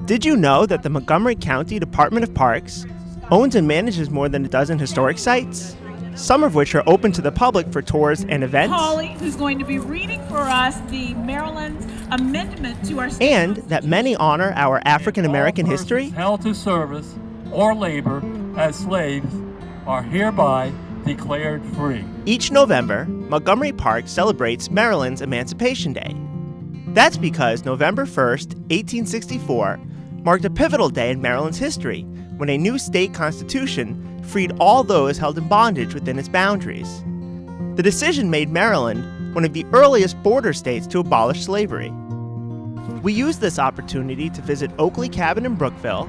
Did you know that the Montgomery County Department of Parks owns and manages more than a dozen historic sites, some of which are open to the public for tours and events? Holly, who's going to be reading for us the Maryland's amendment to our state and that many honor our African American history? Held to service or labor as slaves are hereby declared free. Each November, Montgomery Park celebrates Maryland's Emancipation Day. That's because November 1st, 1864, marked a pivotal day in Maryland's history when a new state constitution freed all those held in bondage within its boundaries. The decision made Maryland one of the earliest border states to abolish slavery. We used this opportunity to visit Oakley Cabin in Brookeville,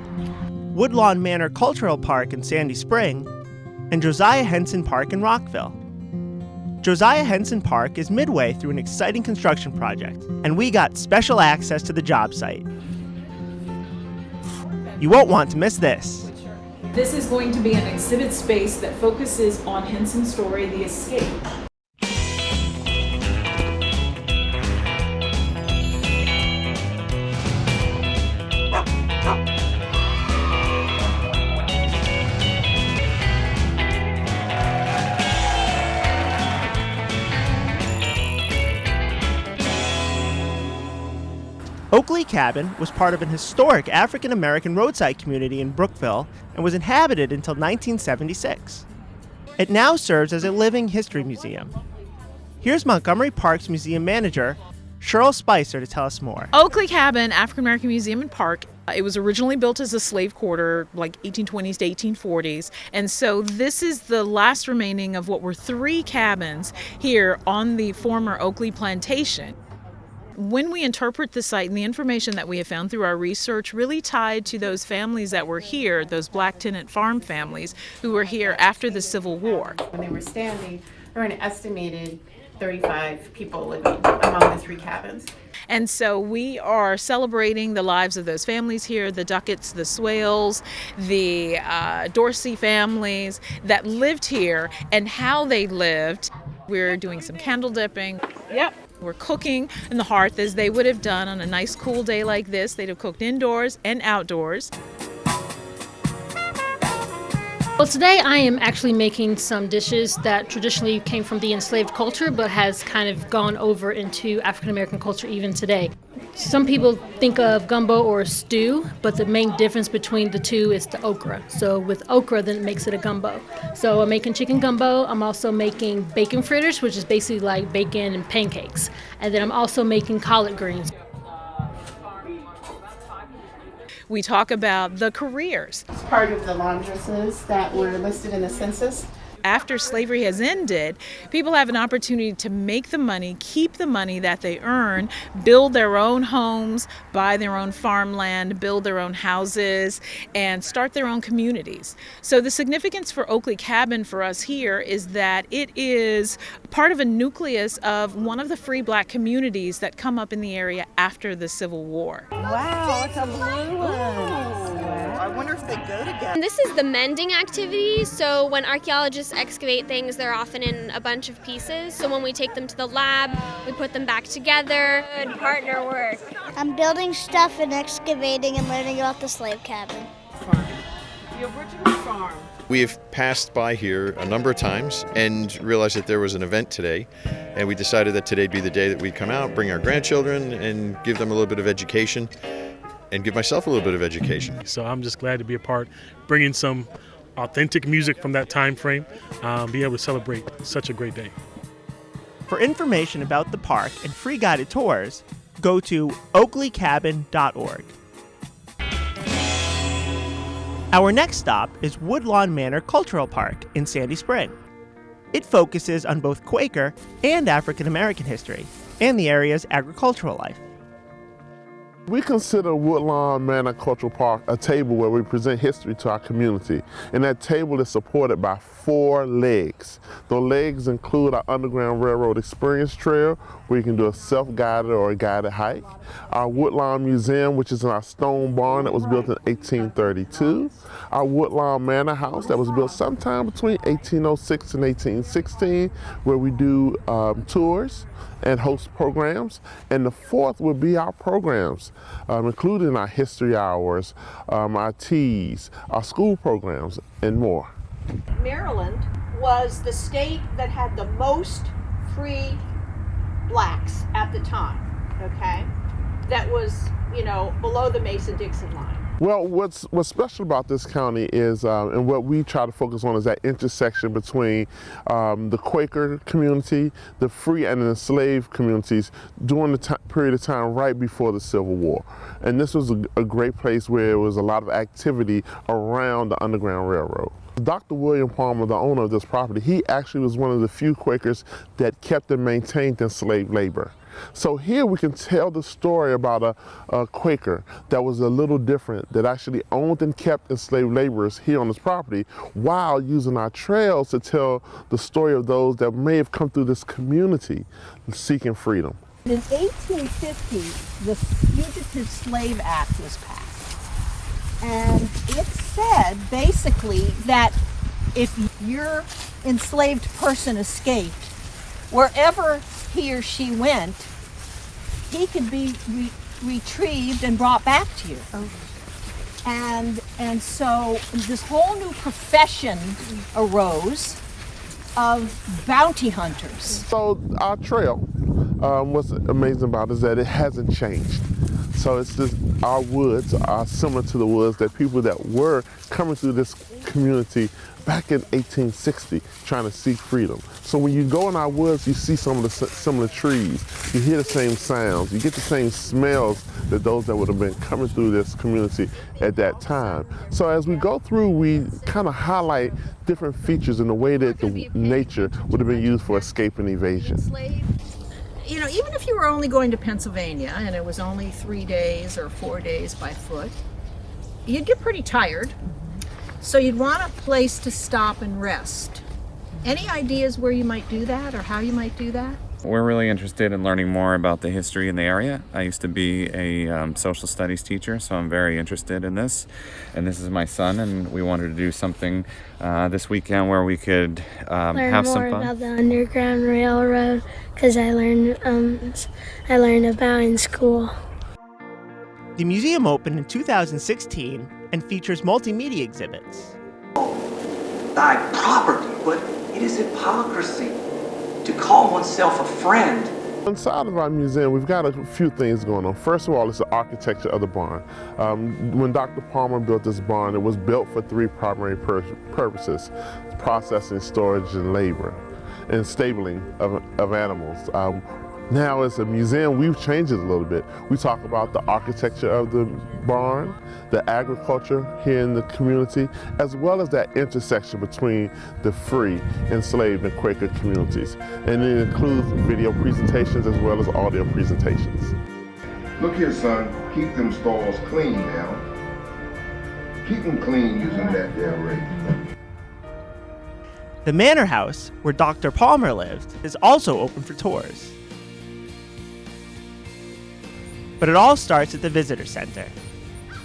Woodlawn Manor Cultural Park in Sandy Spring, and Josiah Hensen Park in Rockville. Josiah Hensen Park is midway through an exciting construction project, and we got special access to the job site. You won't want to miss this. This is going to be an exhibit space that focuses on Henson's story, The Escape. Oakley Cabin was part of an historic African-American roadside community in Brookeville and was inhabited until 1976. It now serves as a living history museum. Here's Montgomery Park's museum manager, Cheryl Spicer, to tell us more. Oakley Cabin, African-American Museum and Park. It was originally built as a slave quarter, like 1820s to 1840s. And so this is the last remaining of what were 3 cabins here on the former Oakley plantation. When we interpret the site and the information that we have found through our research really tied to those families that were here, those black tenant farm families who were here after the Civil War. When they were standing, there were an estimated 35 people living among the 3 cabins. And so we are celebrating the lives of those families here, the Ducketts, the Swales, the Dorsey families that lived here and how they lived. We're doing some candle dipping. Yep. We're cooking in the hearth as they would have done on a nice cool day like this. They'd have cooked indoors and outdoors. Well, today I am actually making some dishes that traditionally came from the enslaved culture but has kind of gone over into African American culture even today. Some people think of gumbo or stew, but the main difference between the two is the okra. So with okra, then it makes it a gumbo. So I'm making chicken gumbo. I'm also making bacon fritters, which is basically like bacon and pancakes. And then I'm also making collard greens. We talk about the careers. It's part of the laundresses that were listed in the census. After slavery has ended, people have an opportunity to make the money, keep the money that they earn, build their own homes, buy their own farmland, build their own houses, and start their own communities. So the significance for Oakley Cabin for us here is that it is part of a nucleus of one of the free black communities that come up in the area after the Civil War. Wow, it's a blue one. I wonder if they go together. This is the mending activity, so when archaeologists excavate things, they're often in a bunch of pieces. So when we take them to the lab, we put them back together. Good partner work. I'm building stuff and excavating and learning about the slave cabin. The original farm. We have passed by here a number of times and realized that there was an event today, and we decided that today'd be the day that we'd come out, bring our grandchildren, and give them a little bit of education, and give myself a little bit of education. So I'm just glad to be a part, bringing some authentic music from that time frame, be able to celebrate such a great day. For information about the park and free guided tours, go to oakleycabin.org. Our next stop is Woodlawn Manor Cultural Park in Sandy Spring. It focuses on both Quaker and African American history and the area's agricultural life. We consider Woodlawn Manor Cultural Park a table where we present history to our community, and that table is supported by 4 legs. The legs include our Underground Railroad Experience Trail, where you can do a self-guided or a guided hike, our Woodlawn Museum, which is in our stone barn that was built in 1832, our Woodlawn Manor House that was built sometime between 1806 and 1816, where we do tours and host programs, and the 4th would be our programs. including our history hours, our teas, our school programs, and more. Maryland was the state that had the most free blacks at the time, okay? That was, below the Mason-Dixon line. Well, what's special about this county is, and what we try to focus on, is that intersection between the Quaker community, the free and enslaved communities during the period of time right before the Civil War. And this was a great place where there was a lot of activity around the Underground Railroad. Dr. William Palmer, the owner of this property, he actually was one of the few Quakers that kept and maintained enslaved labor. So here we can tell the story about a Quaker that was a little different, that actually owned and kept enslaved laborers here on this property, while using our trails to tell the story of those that may have come through this community seeking freedom. In 1850, the Fugitive Slave Act was passed. And it said basically that if your enslaved person escaped, wherever he or she went, he could be retrieved and brought back to you. And so this whole new profession arose of bounty hunters. So our trail, what's amazing about it is that it hasn't changed. So it's just our woods are similar to the woods that people that were coming through this community back in 1860 trying to seek freedom. So when you go in our woods, you see some of the similar trees, you hear the same sounds, you get the same smells that those that would have been coming through this community at that time. So as we go through, we kind of highlight different features in the way that the nature would have been used for escape and evasion. Even if you were only going to Pennsylvania and it was only 3 days or 4 days by foot, you'd get pretty tired. So you'd want a place to stop and rest. Any ideas where you might do that or how you might do that? We're really interested in learning more about the history in the area. I used to be a social studies teacher, so I'm very interested in this. And this is my son, and we wanted to do something this weekend where we could have some fun. Learn more about the Underground Railroad, because I learned about in school. The museum opened in 2016 and features multimedia exhibits. Thy property, but it is hypocrisy to call oneself a friend. Inside of our museum, we've got a few things going on. First of all, it's the architecture of the barn. When Dr. Palmer built this barn, it was built for three primary purposes: processing, storage, and labor, and stabling of animals. Now as a museum, we've changed it a little bit. We talk about the architecture of the barn, the agriculture here in the community, as well as that intersection between the free, enslaved, and Quaker communities. And it includes video presentations as well as audio presentations. Look here, son, keep them stalls clean now. Keep them clean using that there rake. The Manor House, where Dr. Palmer lived, is also open for tours. But it all starts at the Visitor Center.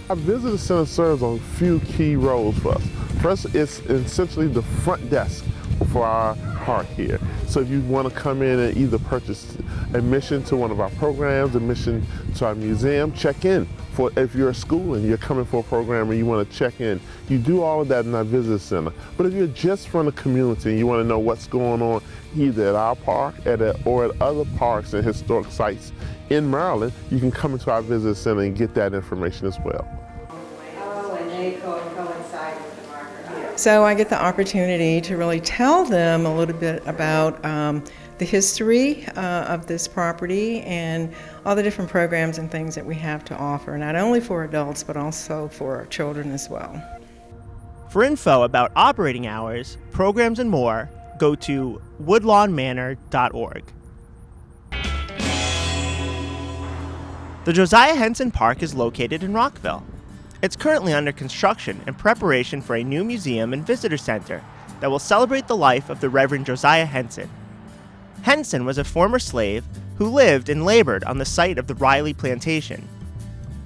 Our Visitor Center serves on a few key roles for us. First, it's essentially the front desk for our park here. So if you want to come in and either purchase admission to one of our programs, admission to our museum, check in. For if you're a school and you're coming for a program and you want to check in, you do all of that in our Visitor Center. But if you're just from the community and you want to know what's going on either at our park or at other parks and historic sites in Maryland, you can come into our Visitor Center and get that information as well. Oh, and they coincide with the marker. So I get the opportunity to really tell them a little bit about the history of this property and all the different programs and things that we have to offer, not only for adults but also for our children as well. For info about operating hours, programs, and more, go to woodlawnmanor.org. The Josiah Hensen Park is located in Rockville. It's currently under construction in preparation for a new museum and visitor center that will celebrate the life of the Reverend Josiah Hensen. Henson was a former slave who lived and labored on the site of the Riley plantation.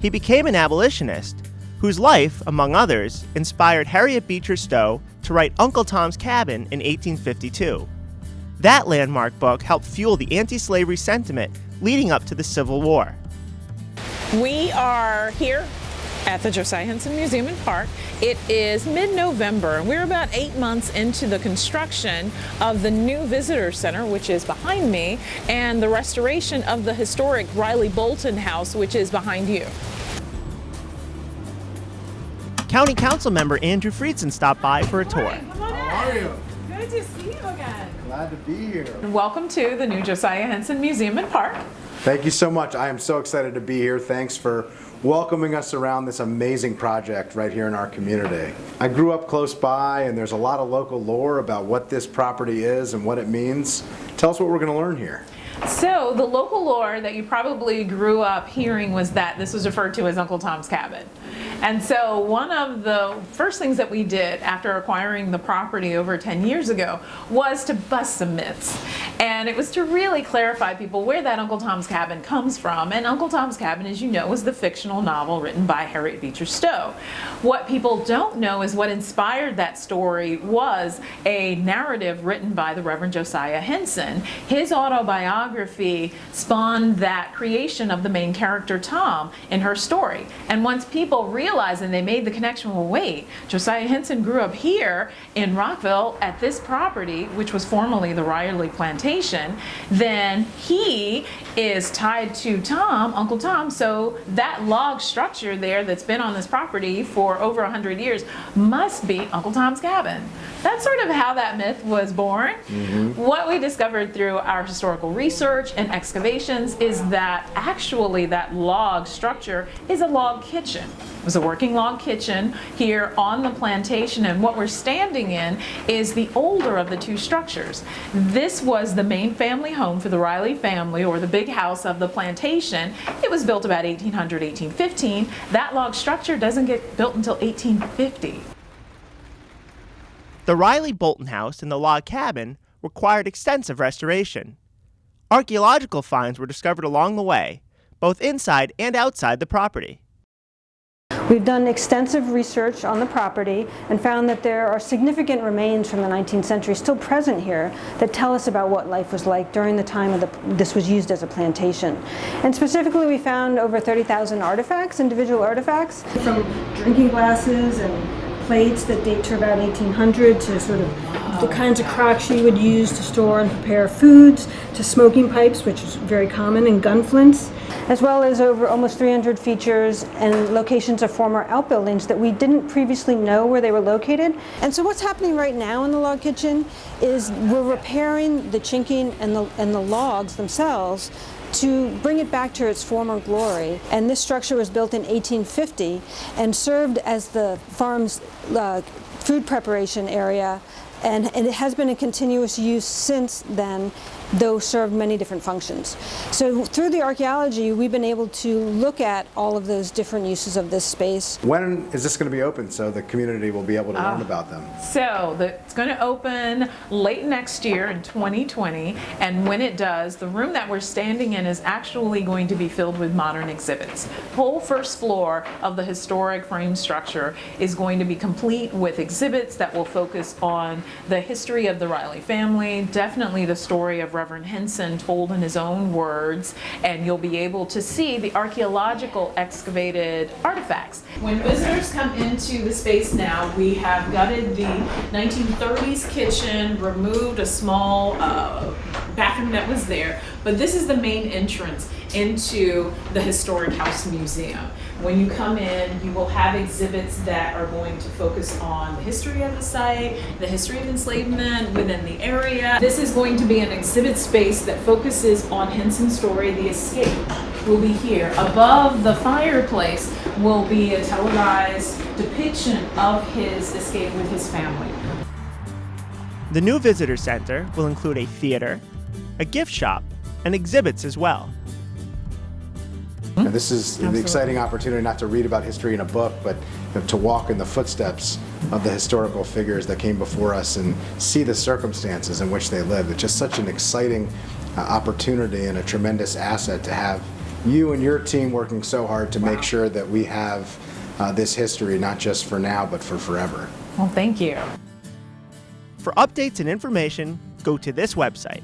He became an abolitionist whose life, among others, inspired Harriet Beecher Stowe to write Uncle Tom's Cabin in 1852. That landmark book helped fuel the anti-slavery sentiment leading up to the Civil War. We are here at the Josiah Hensen Museum and Park. It is mid-November, and we're about 8 months into the construction of the new visitor center, which is behind me, and the restoration of the historic Riley Bolton house, which is behind you. County Council member Andrew Friedson stopped by for a tour. How are you? Good to see you again. Glad to be here. Welcome to the new Josiah Hensen Museum and Park. Thank you so much. I am so excited to be here. Thanks for welcoming us around this amazing project right here in our community. I grew up close by, and there's a lot of local lore about what this property is and what it means. Tell us what we're going to learn here. So the local lore that you probably grew up hearing was that this was referred to as Uncle Tom's Cabin. And so one of the first things that we did after acquiring the property over 10 years ago was to bust some myths. And it was to really clarify people where that Uncle Tom's Cabin comes from. And Uncle Tom's Cabin, as you know, was the fictional novel written by Harriet Beecher Stowe. What people don't know is what inspired that story was a narrative written by the Reverend Josiah Hensen. His autobiography spawned that creation of the main character Tom in her story. And once people realized and they made the connection, well, wait, Josiah Hensen grew up here in Rockville at this property, which was formerly the Riley Plantation, then he is tied to Tom, Uncle Tom, so that log structure there that's been on this property for over 100 years must be Uncle Tom's Cabin. That's sort of how that myth was born. What we discovered through our historical research and excavations is that actually that log structure is a log kitchen. It was a working log kitchen here on the plantation, and what we're standing in is the older of the two structures. This was the main family home for the Riley family, or the big house of the plantation. It was built about 1800, 1815. That log structure doesn't get built until 1850. The Riley Bolton house and the log cabin required extensive restoration. Archaeological finds were discovered along the way, both inside and outside the property. We've done extensive research on the property and found that there are significant remains from the 19th century still present here that tell us about what life was like during the time of this was used as a plantation. And specifically, we found over 30,000 artifacts, individual artifacts, from drinking glasses and plates that date to about 1800 to sort of the kinds of crocks you would use to store and prepare foods, to smoking pipes, which is very common, and gun flints, as well as over almost 300 features and locations of former outbuildings that we didn't previously know where they were located. And so what's happening right now in the log kitchen is we're repairing the chinking and the logs themselves to bring it back to its former glory. And this structure was built in 1850 and served as the farm's food preparation area, and it has been in continuous use since then, though served many different functions. So through the archaeology, we've been able to look at all of those different uses of this space. When is this going to be open so the community will be able to learn about them? So it's going to open late next year in 2020, and when it does, the room that we're standing in is actually going to be filled with modern exhibits. The whole first floor of the historic frame structure is going to be complete with exhibits that will focus on the history of the Riley family, definitely the story of Reverend Henson told in his own words, and you'll be able to see the archaeological excavated artifacts. When visitors come into the space now, we have gutted the 1930s kitchen, removed a small bathroom that was there, but this is the main entrance into the Historic House Museum. When you come in, you will have exhibits that are going to focus on the history of the site, the history of enslavement within the area. This is going to be an exhibit space that focuses on Henson's story, The Escape. Will be here. Above the fireplace will be a televised depiction of his escape with his family. The new visitor center will include a theater, a gift shop, and exhibits as well. And this is an exciting opportunity not to read about history in a book, but to walk in the footsteps of the historical figures that came before us and see the circumstances in which they lived. It's just such an exciting opportunity and a tremendous asset to have you and your team working so hard to make sure that we have this history, not just for now, but for forever. Well, thank you. For updates and information, go to this website.